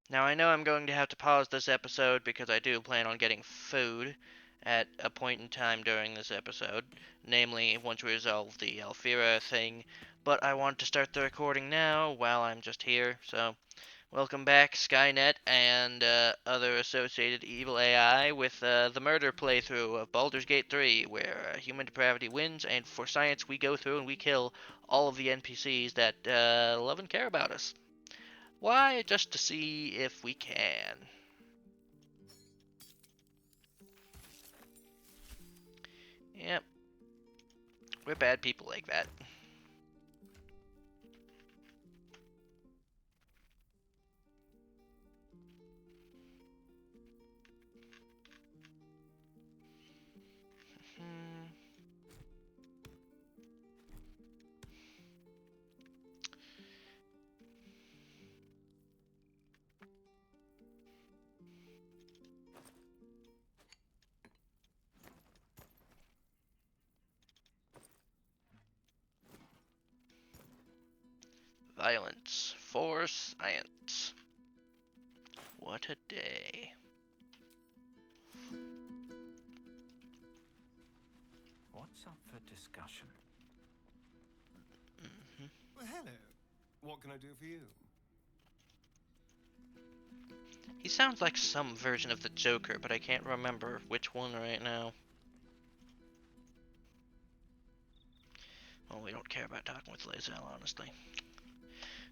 Now I know I'm going to have to pause this episode because I do plan on getting food at a point in time during this episode, namely once we resolve the Alfira thing, but I want to start the recording now while I'm just here, so welcome back, Skynet and other associated evil AI, with the murder playthrough of Baldur's Gate 3, where human depravity wins, and for science we go through and we kill all of the NPCs that love and care about us. Why? Just to see if we can. Yep, we're bad people like that. Hmm. Violence for science. What a day. What's up for discussion? Hmm. Well, hello. What can I do for you? He sounds like some version of the Joker, but I can't remember which one right now. Well, we don't care about talking with Lae'zel, honestly.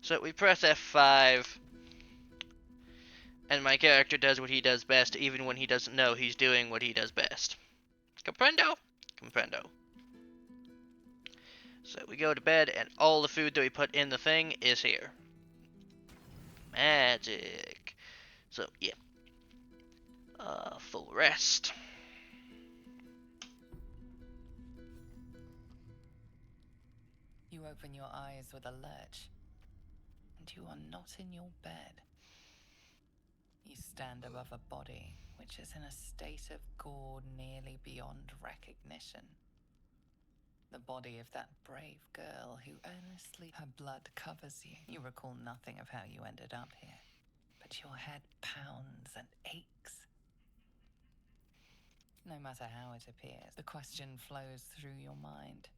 So we press F5, and my character does what he does best, even when he doesn't know he's doing what he does best. Comprendo? Comprendo. So we go to bed, and all the food that we put in the thing is here. Magic. So, yeah. Full rest. You open your eyes with a lurch, and you are not in your bed. You stand above a body which is in a state of gore nearly beyond recognition. The body of that brave girl who earnestly her blood covers you. You recall nothing of how you ended up here, but your head pounds and aches. No matter how it appears, the question flows through your mind.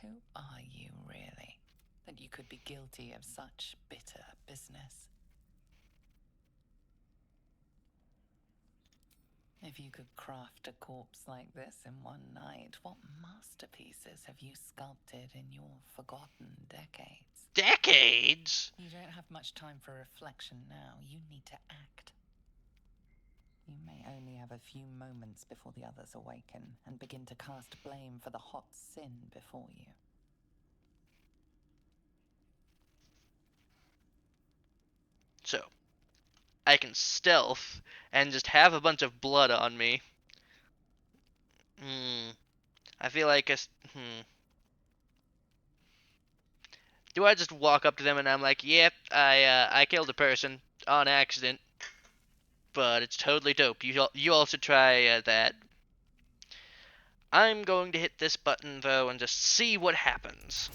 Who are you really, that you could be guilty of such bitter business? If you could craft a corpse like this in one night, what masterpieces have you sculpted in your forgotten decades? Decades? You don't have much time for reflection now. You need to act. You may only have a few moments before the others awaken and begin to cast blame for the hot sin before you. So, I can stealth and just have a bunch of blood on me. I feel like Do I just walk up to them and I'm like, "Yep, I killed a person on accident, but it's totally dope. You all should try that." I'm going to hit this button though and just see what happens.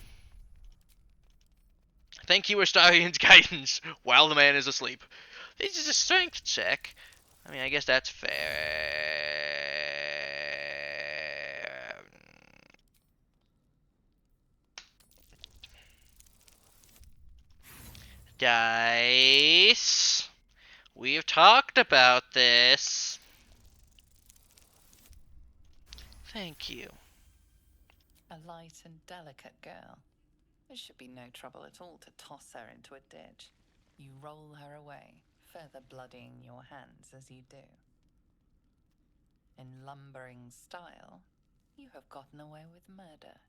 Thank you, Astarion's guidance while the man is asleep. This is a strength check. I mean, I guess that's fair. Dice. We've talked about this. Thank you. A light and delicate girl. There should be no trouble at all to toss her into a ditch. You roll her away, further bloodying your hands as you do. In lumbering style, you have gotten away with murder.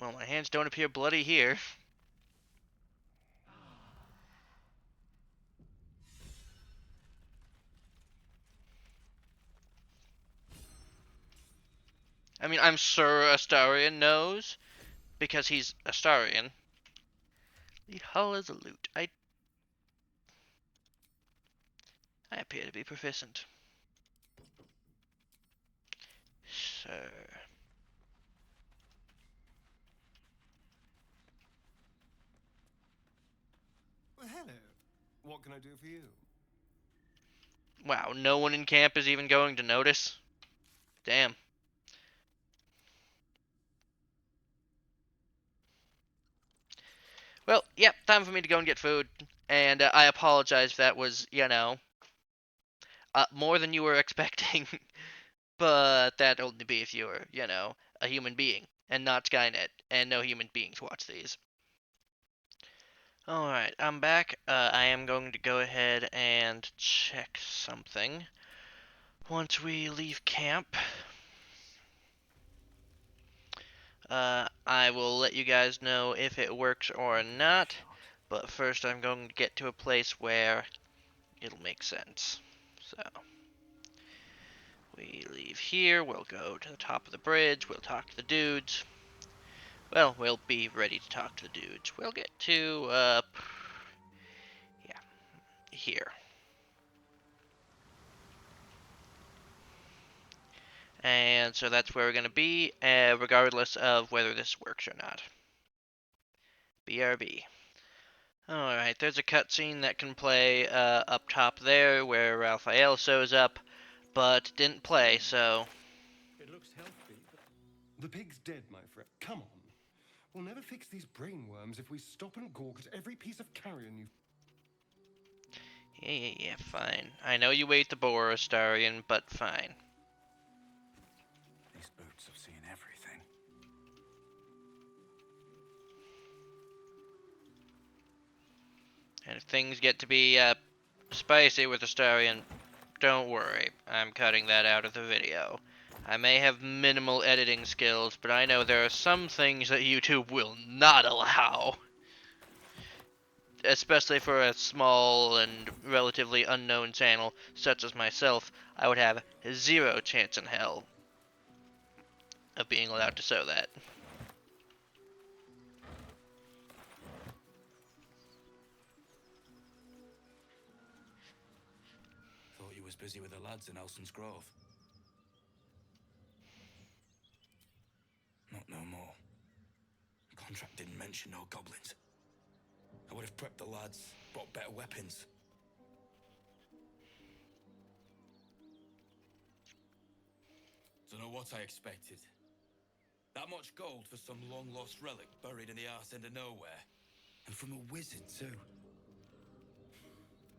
Well, my hands don't appear bloody here. I mean, I'm sure Astarion knows, because he's Astarion. Lead hull as a loot. I appear to be proficient. Sir. What can I do for you? Wow, no one in camp is even going to notice? Damn. Well, yep, time for me to go and get food. And I apologize if that was, more than you were expecting. But that'd only be if you were, a human being. And not Skynet. And no human beings watch these. Alright, I'm back. I am going to go ahead and check something. Once we leave camp, I will let you guys know if it works or not. But first, I'm going to get to a place where it'll make sense. So, we leave here, we'll go to the top of the bridge, we'll talk to the dudes. Well, we'll be ready to talk to the dudes. We'll get to, yeah, here. And so that's where we're going to be, regardless of whether this works or not. BRB. Alright, there's a cutscene that can play up top there where Raphael shows up, but didn't play, so... It looks healthy, but The pig's dead, my friend. Come on. We'll never fix these brain worms if we stop and gawk at every piece of carrion you... Yeah, fine. I know you ate the boar, Astarion, but fine. these boots have seen everything. And if things get to be spicy with Astarion, don't worry. I'm cutting that out of the video. I may have minimal editing skills, but I know there are some things that YouTube will not allow. Especially for a small and relatively unknown channel such as myself, I would have zero chance in hell of being allowed to show that. Thought you was busy with the lads in Elson's Grove. Not no more. The contract didn't mention no goblins. I would have prepped the lads, brought better weapons. Dunno what I expected. That much gold for some long-lost relic buried in the arse end of nowhere. And from a wizard, too.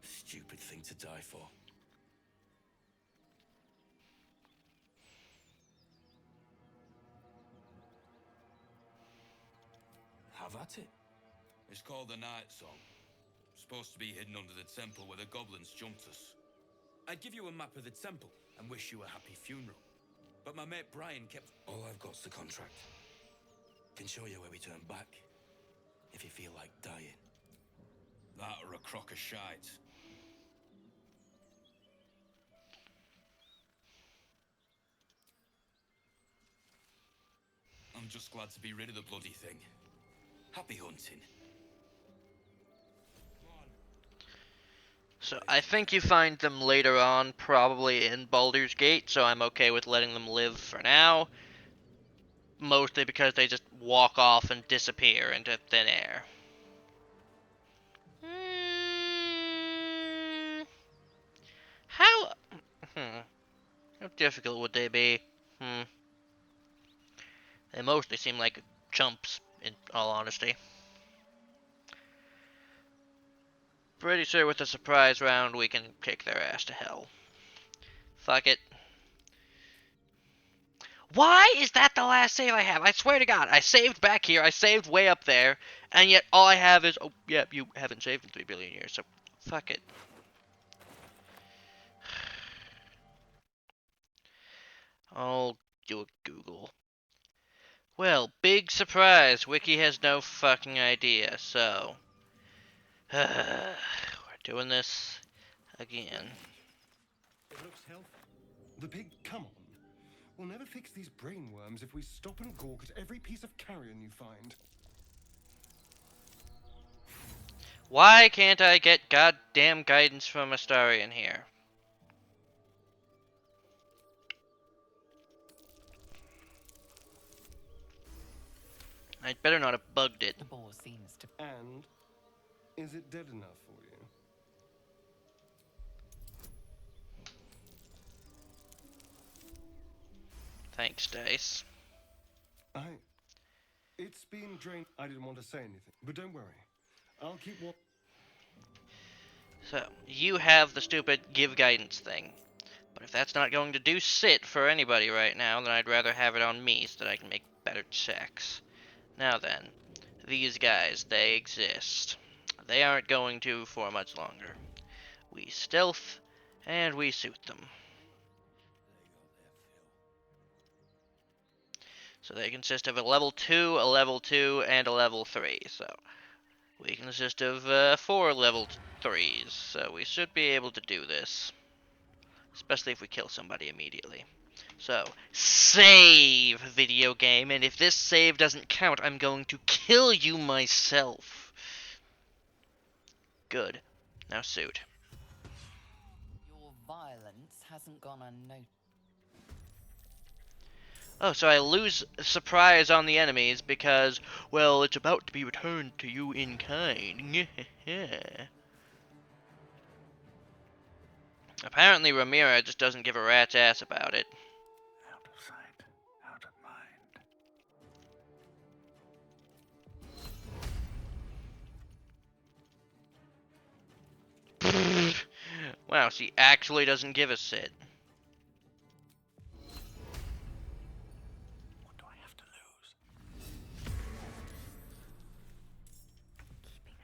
Stupid thing to die for. Have at it. It's called the Night Song. Supposed to be hidden under the temple where the goblins jumped us. I'd give you a map of the temple and wish you a happy funeral. But my mate Brian kept... All I've got's the contract. Can show you where we turn back. If you feel like dying. That or a crock of shite. I'm just glad to be rid of the bloody thing. Happy hunting. So I think you find them later on, probably in Baldur's Gate, so I'm okay with letting them live for now. Mostly because they just walk off and disappear into thin air. How... How difficult would they be? They mostly seem like chumps, in all honesty. Pretty sure with the surprise round we can kick their ass to hell. Fuck it. Why is that the last save I have? I swear to God, I saved back here, I saved way up there, and yet all I have is... Oh, yeah, you haven't saved in 3 billion years, so fuck it. I'll do a Google. Well, big surprise, Wiki has no fucking idea, so... We're doing this again. It looks healthy. The pig, come on. We'll never fix these brain worms if we stop and gawk at every piece of carrion you find. Why can't I get goddamn guidance from Astarion here? I'd better not have bugged it. The boar seems to. And is it dead enough for you? Thanks, Dice. I. It's been drained. I didn't want to say anything, but don't worry. I'll keep what. So, you have the stupid give guidance thing. But if that's not going to do shit for anybody right now, then I'd rather have it on me so that I can make better checks. Now then, these guys, they exist. They aren't going to for much longer. We stealth, and we suit them. So they consist of a level 2, a level 2, and a level 3. So we consist of 4 level 3s. So we should be able to do this. Especially if we kill somebody immediately. So, save, video game, and if this save doesn't count, I'm going to kill you myself. Good. Now suit. Your violence hasn't gone unnoticed. Oh, so I lose surprise on the enemies because, well, it's about to be returned to you in kind. Apparently Ramira just doesn't give a rat's ass about it. Out of sight, out of mind. Wow, she actually doesn't give a shit. What do I have to lose? Keeping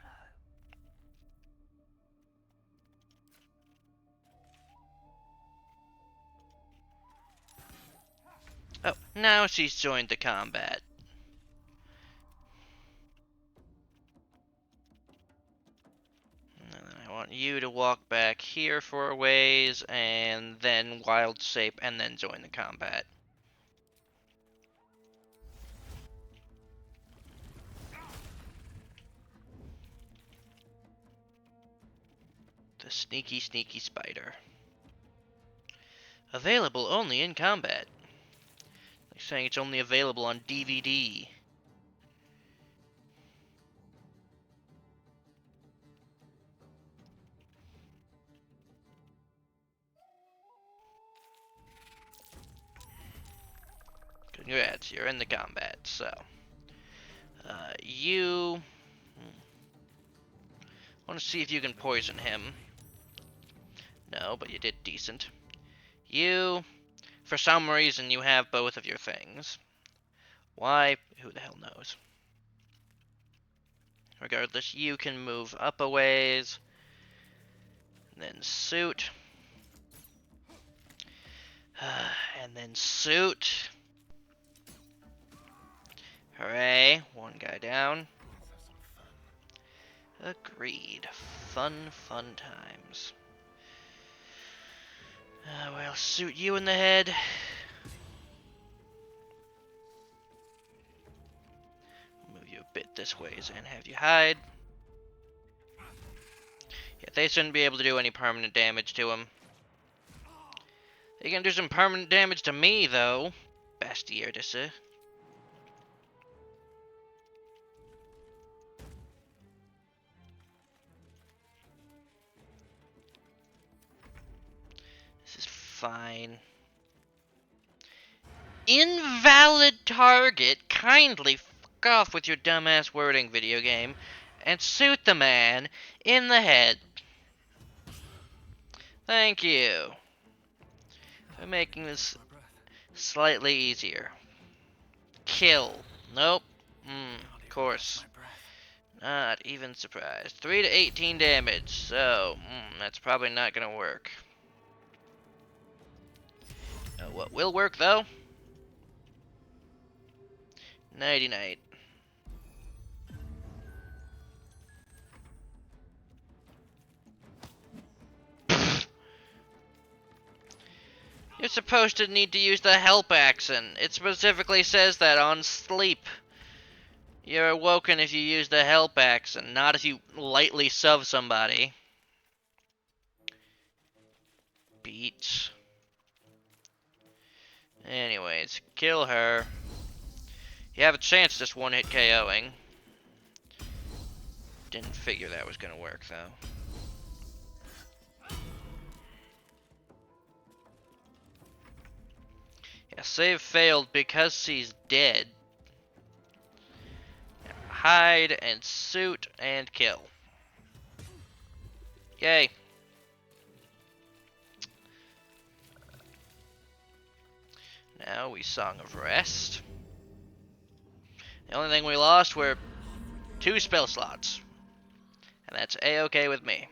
low. Oh, now she's joined the combat. And then I want you to walk back here for a ways, and then wild shape, and then join the combat. The sneaky, sneaky spider. Available only in combat. Like saying it's only available on DVD. Congrats, you're in the combat. So, you want to see if you can poison him. No, but you did decent. You, for some reason, you have both of your things. Why? Who the hell knows? Regardless, you can move up a ways, then suit, and then suit. Hooray, one guy down. Agreed. Fun, fun times. We'll suit you in the head. Move you a bit this ways and have you hide. Yeah, they shouldn't be able to do any permanent damage to him. They can do some permanent damage to me, though. Bastardise. This is fine. Invalid target. Kindly fuck off with your dumbass wording, video game, and shoot the man in the head. Thank you. For making this slightly easier. Kill. Nope. Of course. Not even surprised. 3 to 18 damage, so that's probably not gonna work. What will work though? Nighty night. You're supposed to need to use the help action. It specifically says that on sleep. You're awoken if you use the help action, not if you lightly shove somebody. Beats. Anyways, kill her. You have a chance just one hit KOing. Didn't figure that was gonna work though. Yeah, save failed because he's dead. Hide and suit and kill. Yay. Now we Song of Rest. The only thing we lost were 2 spell slots. And that's a-okay with me.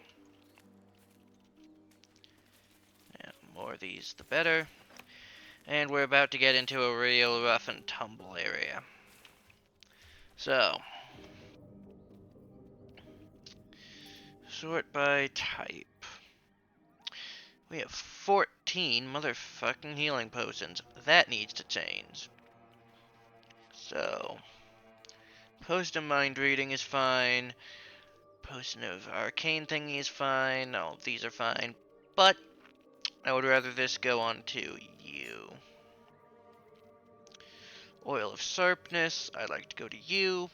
Yeah, more of these the better. And we're about to get into a real rough and tumble area. So, sort by type. We have 14 motherfucking healing potions. That needs to change. So, potion of mind reading is fine. Potion of arcane thingy is fine. All of these are fine. But, I would rather this go on to you. Oil of sharpness, I'd like to go to you.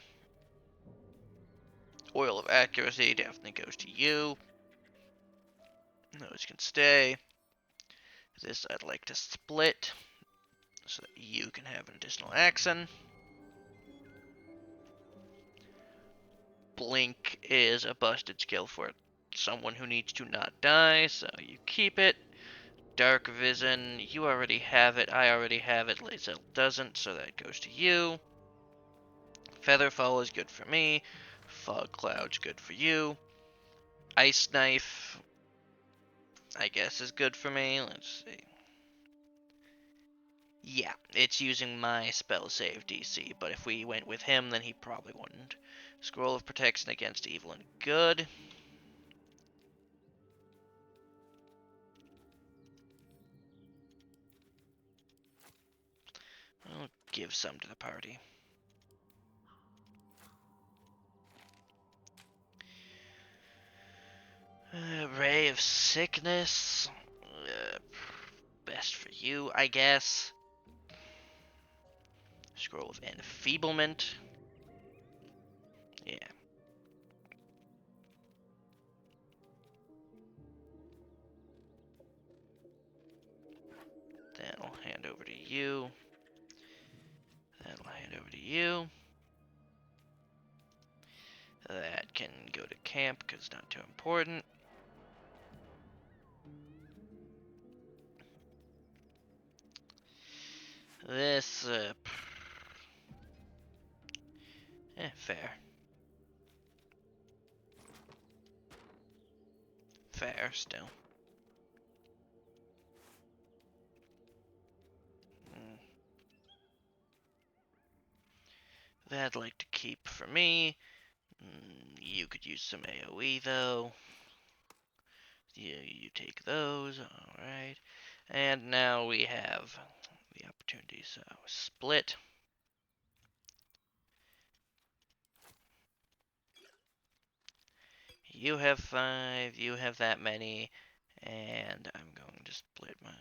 Oil of accuracy definitely goes to you. Those can stay. This I'd like to split so that you can have an additional action. Blink is a busted skill for someone who needs to not die, so you keep it. Dark Vision, you already have it, I already have it, Lae'zel doesn't, so that goes to you. Featherfall is good for me. Fog Cloud's good for you. Ice Knife, I guess, is good for me. Let's see. Yeah, it's using my spell save DC, but if we went with him, then he probably wouldn't. Scroll of Protection against Evil and Good. I'll give some to the party. Ray of Sickness. Best for you, I guess. Scroll of Enfeeblement. Yeah. That'll hand over to you. That'll hand over to you. That can go to camp because it's not too important. This, fair. Fair, still. Mm. That I'd like to keep for me. You could use some AoE, though. You take those, alright. And now we have the opportunity, so split. You have 5, you have that many, and I'm going to split mine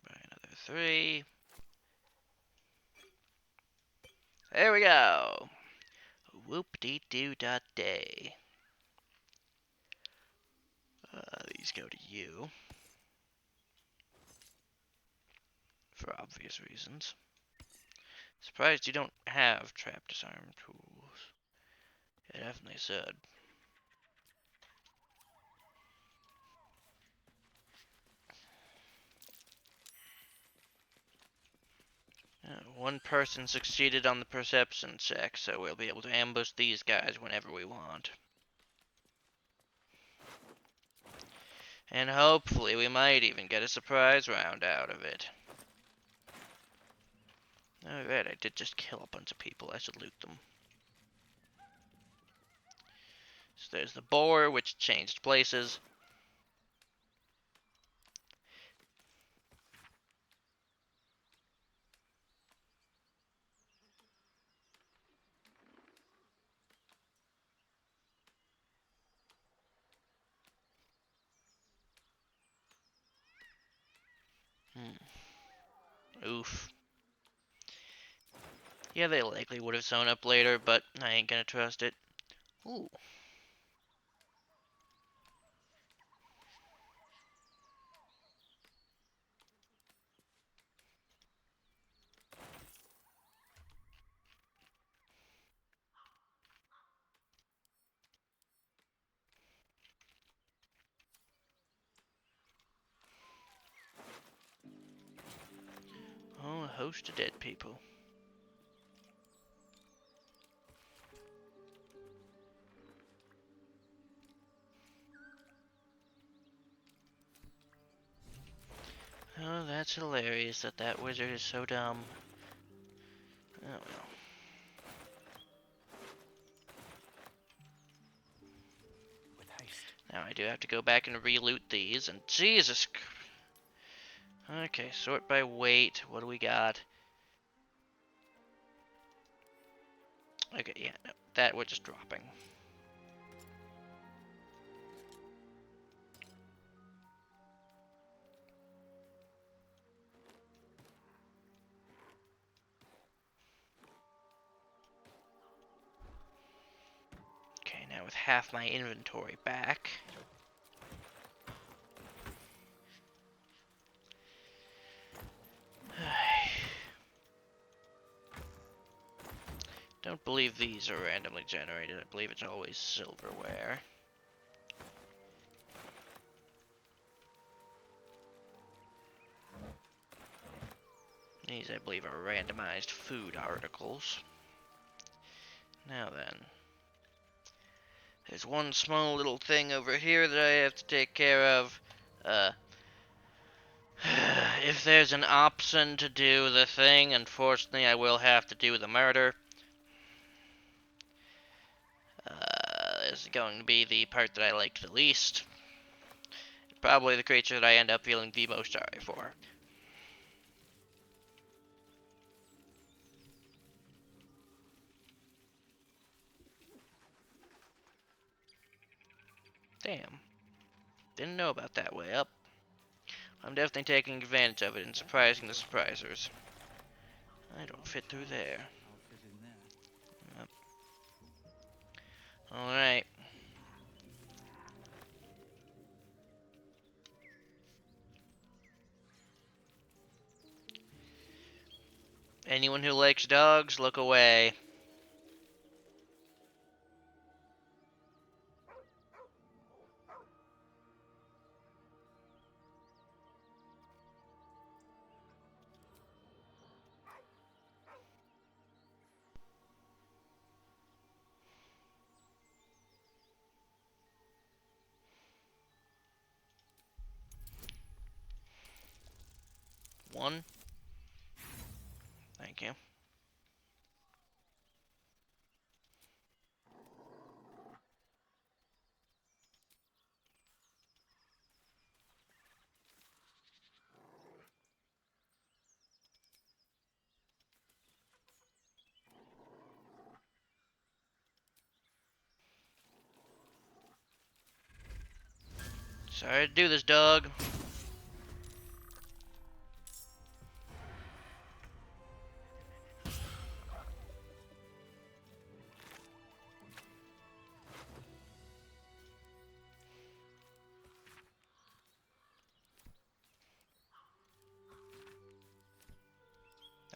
by another 3. There we go! Whoop-dee-doo-da-day. These go to you. For obvious reasons. Surprised you don't have trap disarm tools. You definitely should. One person succeeded on the perception check, so we'll be able to ambush these guys whenever we want. And hopefully we might even get a surprise round out of it. Alright, I did just kill a bunch of people. I should loot them. So there's the boar, which changed places. Oof. Yeah, they likely would have sewn up later, but I ain't gonna trust it. Ooh. close to dead people. Oh, that's hilarious that that wizard is so dumb. Oh well. With haste. Now I do have to go back and re-loot these, and Jesus. Okay, sort by weight. What do we got? Okay, yeah, no, that we're just dropping. Okay, now with half my inventory back. Don't believe these are randomly generated. I believe it's always silverware. These, I believe, are randomized food articles. Now then. There's one small little thing over here that I have to take care of. If there's an option to do the thing, unfortunately I will have to do the murder. This is going to be the part that I like the least. Probably the creature that I end up feeling the most sorry for. Damn. Didn't know about that way up. I'm definitely taking advantage of it and surprising the surprisers. I don't fit through there. I'll fit in there. Yep. Alright. Anyone who likes dogs, look away. One. Thank you. Sorry to do this, dog.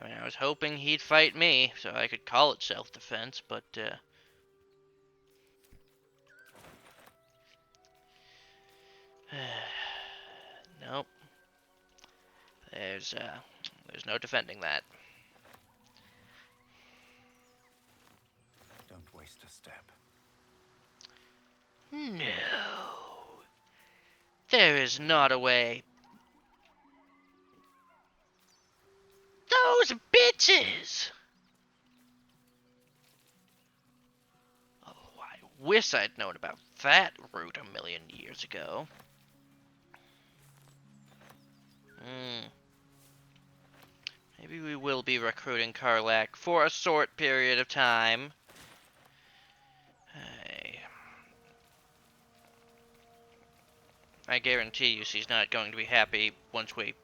I mean, I was hoping he'd fight me, so I could call it self-defense, but, nope. There's no defending that. Don't waste a step. No. There is not a way. Those bitches! Oh, I wish I'd known about that route a million years ago. Maybe we will be recruiting Karlak for a short period of time. Hey. I guarantee you she's not going to be happy once we,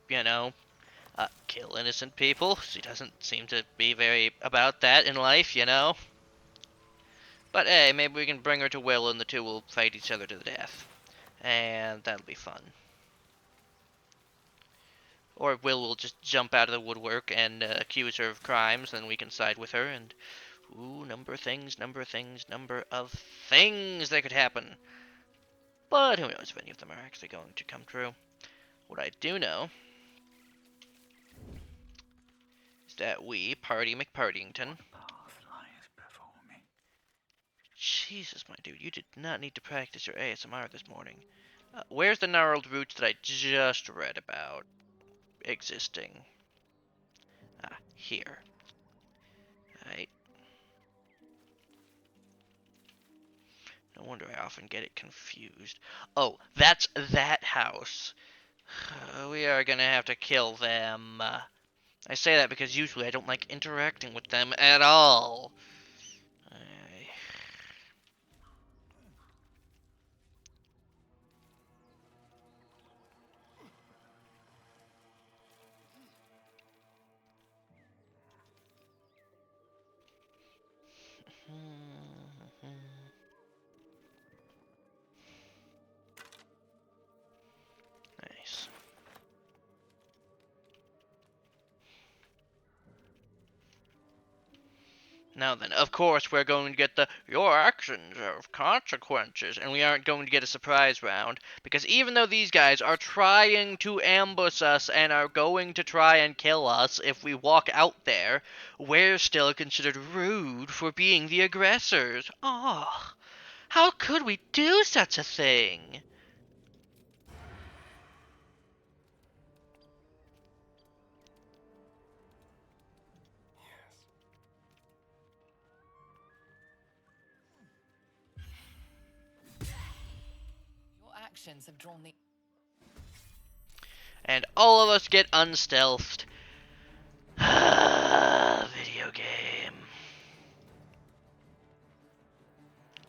kill innocent people. She doesn't seem to be very about that in life, But hey, maybe we can bring her to Will and the two will fight each other to the death. And that'll be fun. Or Will just jump out of the woodwork and accuse her of crimes, and we can side with her, and ooh, number of things that could happen. But who knows if any of them are actually going to come true. What I do know that we, Party McPartington. Path lies before me. Jesus, my dude, you did not need to practice your ASMR this morning. Where's the gnarled roots that I just read about existing? Ah, here. Right. No wonder I often get it confused. Oh, that's that house. We are gonna have to kill them. I say that because usually I don't like interacting with them at all. I- Nice. Now then, of course, we're going to get the your actions have consequences, and we aren't going to get a surprise round, because even though these guys are trying to ambush us and are going to try and kill us if we walk out there, we're still considered rude for being the aggressors. Oh, how could we do such a thing? Your actions have drawn the. And all of us get unstealthed. Video game.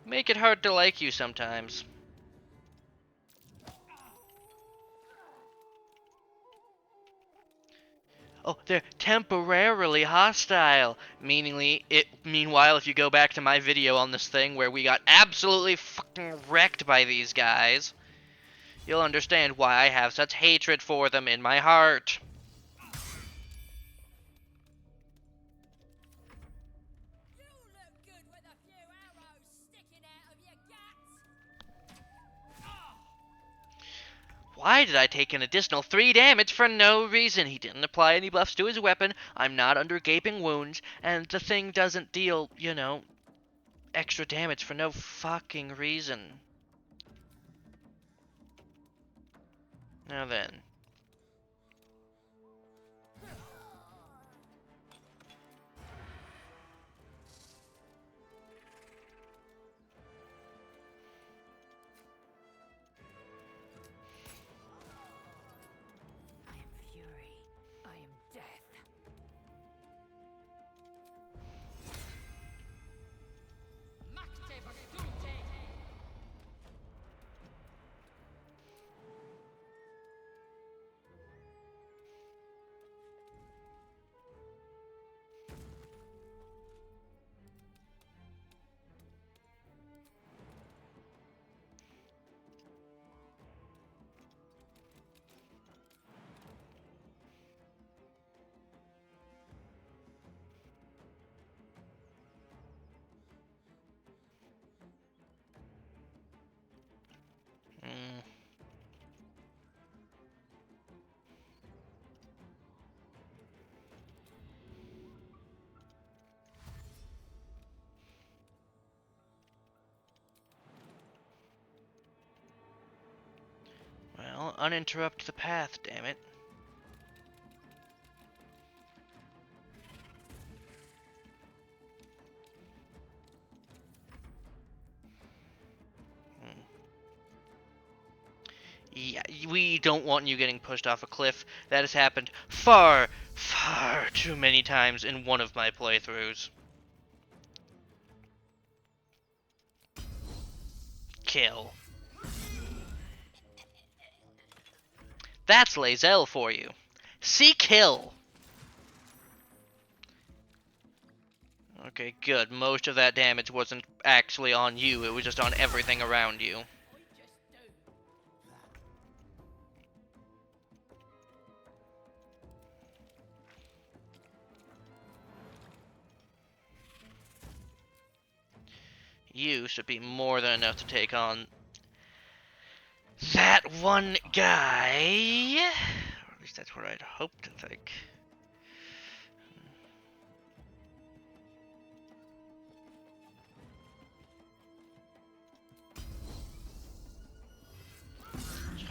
Make it hard to like you sometimes. Oh, they're temporarily hostile. Meanwhile, if you go back to my video on this thing where we got absolutely fucking wrecked by these guys, you'll understand why I have such hatred for them in my heart. Why did I take an additional 3 damage for no reason? He didn't apply any buffs to his weapon, I'm not under gaping wounds, and the thing doesn't deal, extra damage for no fucking reason. Now then. I am fury. I am death. Mm. Well, uninterrupt the path, damn it. Yeah, we don't want you getting pushed off a cliff. That has happened far, far too many times in one of my playthroughs. Kill. That's Lae'zel for you. See kill. Okay, good. Most of that damage wasn't actually on you, it was just on everything around you. You should be more than enough to take on that one guy. Or at least that's what I'd hope to think.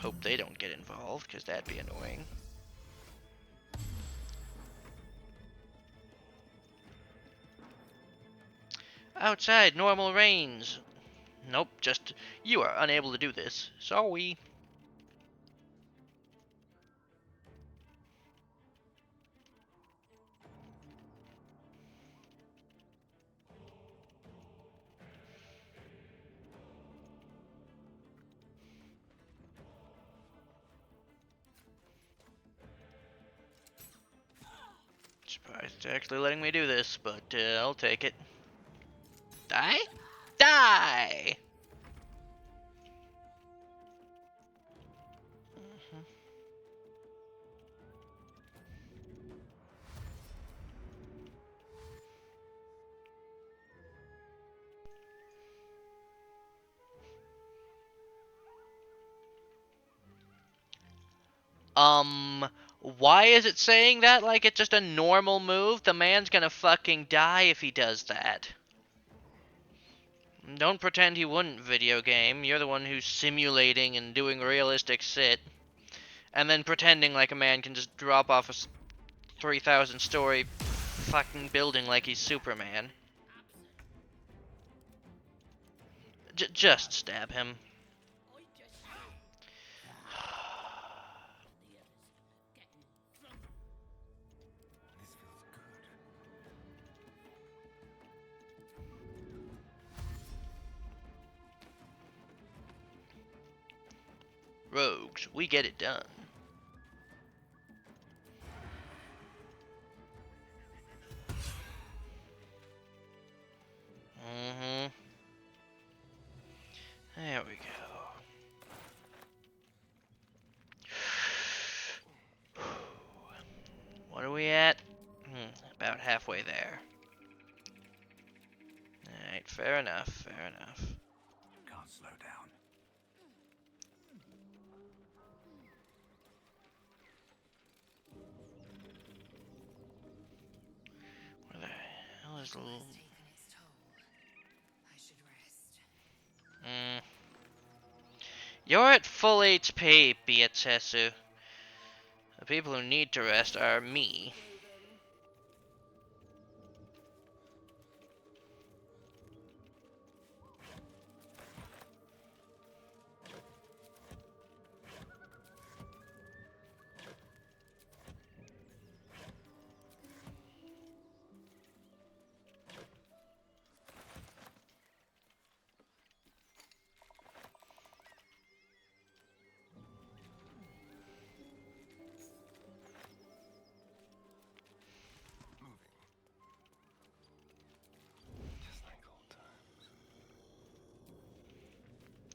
Hope they don't get involved, because that'd be annoying. Outside, normal range. Nope, just you are unable to do this. Sorry. Surprised it's actually letting me do this, but I'll take it. Die? Die! Mhm. Why is it saying that like it's just a normal move? The man's gonna fucking die if he does that. Don't pretend he wouldn't, video game. You're the one who's simulating and doing realistic shit. And then pretending like a man can just drop off a 3,000 story fucking building like he's Superman. Just stab him. This feels good. Rogues, we get it done. Mm-hmm. There we go. What are we at? About halfway there. Alright, fair enough, fair enough. Can't slow down. Where the hell is the little... Taken its toll. I should rest. You're at full HP, Biatsesu. The people who need to rest are me. Moving. Just like old times.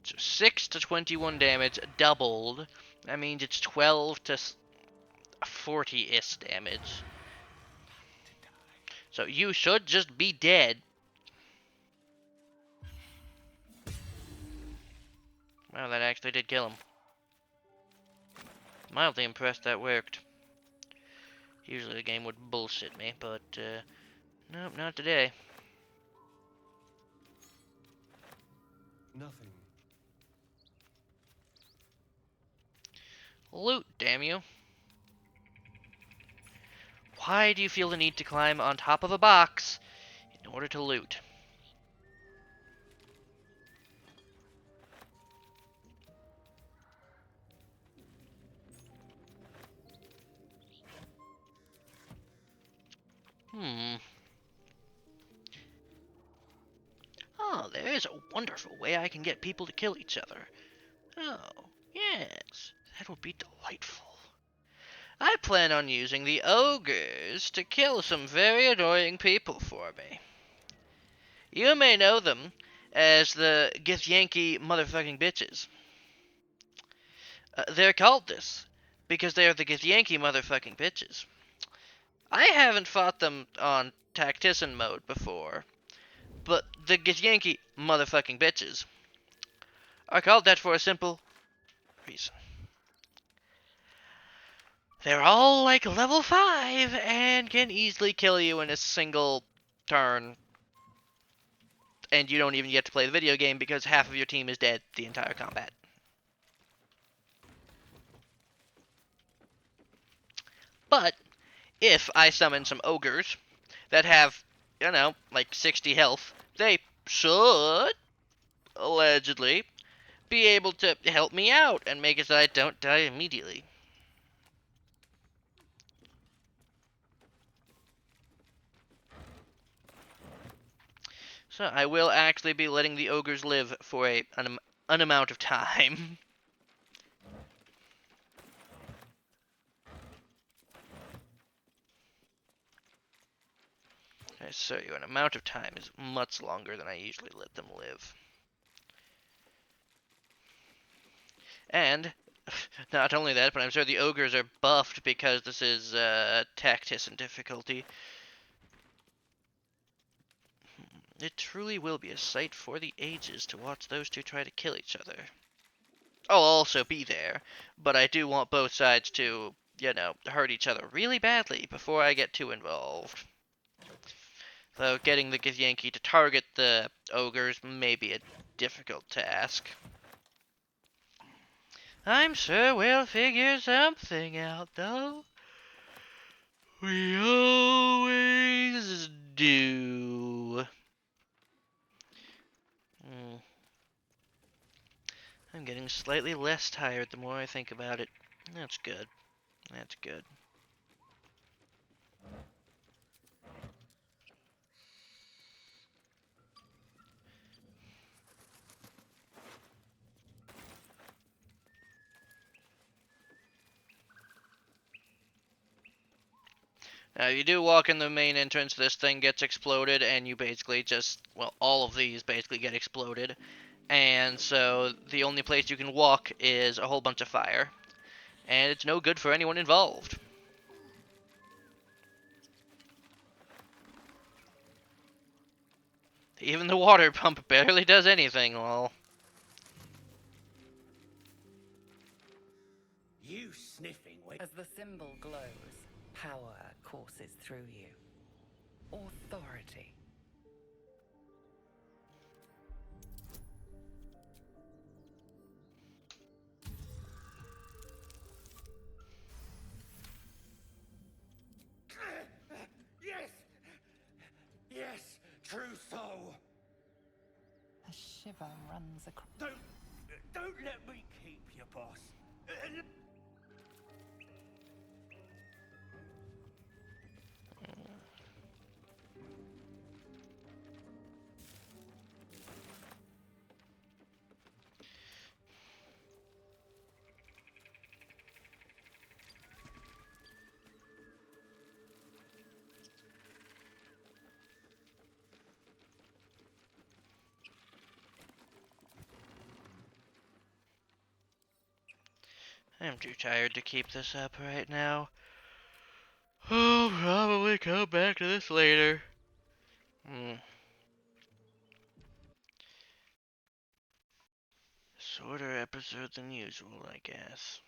So 6 to 21 damage doubled. That means it's 12 to 40-ish damage. So you should just be dead. Well, that actually did kill him. Mildly impressed that worked. Usually the game would bullshit me, but nope, not today. Nothing. Loot, damn you. Why do you feel the need to climb on top of a box in order to loot? Oh, there is a wonderful way I can get people to kill each other. Oh, yes, that would be delightful. I plan on using the ogres to kill some very annoying people for me. You may know them as the Githyanki motherfucking bitches. They're called this because they are the Githyanki motherfucking bitches. I haven't fought them on Tactician mode before, but the Githyanki motherfucking bitches are called that for a simple reason. They're all like level 5 and can easily kill you in a single turn. And you don't even get to play the video game because half of your team is dead the entire combat. But if I summon some ogres that have, like 60 health, they should, allegedly, be able to help me out and make it so I don't die immediately. So I will actually be letting the ogres live for an amount of time. I assure you, an amount of time is much longer than I usually let them live. And not only that, but I'm sure the ogres are buffed because this is Tactis and difficulty. It truly will be a sight for the ages to watch those two try to kill each other. I'll also be there, but I do want both sides to, hurt each other really badly before I get too involved. Though getting the Githyanki to target the ogres may be a difficult task. I'm sure we'll figure something out, though. We always do. Mm. I'm getting slightly less tired the more I think about it. That's good. That's good. Now, you do walk in the main entrance, this thing gets exploded, and you basically just, well, all of these basically get exploded. And so the only place you can walk is a whole bunch of fire. And it's no good for anyone involved. Even the water pump barely does anything, well. You sniffing when... As the symbol glows, power courses through you. Authority. Yes! Yes! True soul! A shiver runs across. Don't let me keep you, boss. I'm too tired to keep this up right now. I'll probably come back to this later. Shorter episode than usual, I guess.